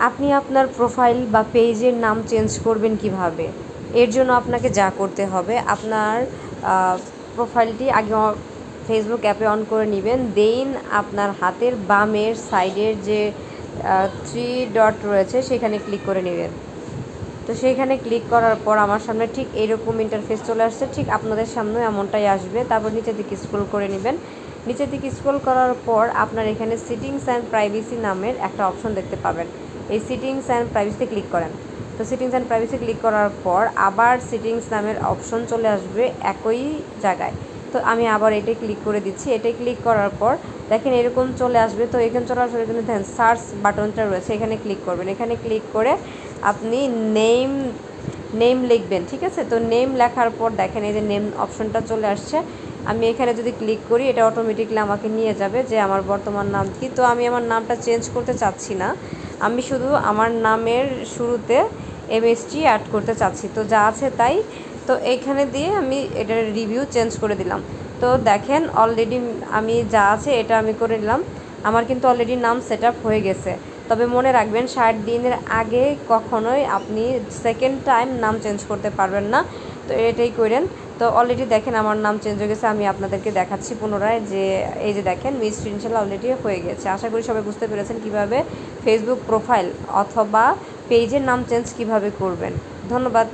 আপনি আপনার প্রোফাইল বা পেজের নাম চেঞ্জ করবেন কিভাবে? এর জন্য আপনাকে যা করতে হবে, আপনার প্রোফাইলটি আগে ফেসবুক অ্যাপে অন করে নেবেন। দেন আপনার হাতের বামের সাইডের যে 3 ডট রয়েছে সেখানে ক্লিক করে নেবেন। তো সেইখানে ক্লিক করার পর আমার সামনে ঠিক এইরকম ইন্টারফেস চলে আসছে, ঠিক আপনাদের সামনেও এমনটাই আসবে। তারপর নিচের দিকে স্ক্রল করে নেবেন। নিচের দিকে স্ক্রল করার পর আপনার এখানে সেটিংস অ্যান্ড প্রাইভেসি নামের একটা অপশন দেখতে পাবেন। এই সেটিংস অ্যান্ড প্রাইভেসিতে ক্লিক করেন। তো সেটিংস অ্যান্ড প্রাইভেসি ক্লিক করার পর আবার সেটিংস নামের অপশন চলে আসবে একই জায়গায়। তো আমি আবার এটাই ক্লিক করে দিচ্ছি। এটাই ক্লিক করার পর দেখেন এরকম চলে আসবে। তো এখানে চলে আসবে, এখানে দেখেন সার্চ বাটনটা রয়েছে, এখানে ক্লিক করবেন। এখানে ক্লিক করে আপনি নেম লিখবেন, ঠিক আছে? তো নেম লেখার পর দেখেন এই যে নেম অপশনটা চলে আসছে। আমি এখানে যদি ক্লিক করি এটা অটোমেটিকলি আমাকে নিয়ে যাবে যে আমার বর্তমান নাম কি। তো আমি আমার নামটা চেঞ্জ করতে চাচ্ছি না, আমি শুধু আমার নামের শুরুতে MSG অ্যাড করতে চাচ্ছি। তো যা আছে তাই। তো এইখানে দিয়ে আমি এটার রিভিউ চেঞ্জ করে দিলাম। তো দেখেন অলরেডি আমি যা আছে এটা আমি করে নিলাম। আমার কিন্তু অলরেডি নাম সেট আপ হয়ে গেছে। তবে মনে রাখবেন 60 দিনের আগে কখনোই আপনি সেকেন্ড টাইম নাম চেঞ্জ করতে পারবেন না। তো এটাই করেন। তো অলরেডি দেখেন আমার নাম চেঞ্জ হয়ে গেছে। আমি আপনাদেরকে দেখাচ্ছি পুনরায় যে এই যে দেখেন মিস ইনশাল্লাহ অলরেডি হয়ে গেছে। আশা করি সবাই বুঝতে পেরেছেন কীভাবে ফেসবুক প্রোফাইল অথবা পেজের নাম চেঞ্জ কিভাবে করবেন। ধন্যবাদ।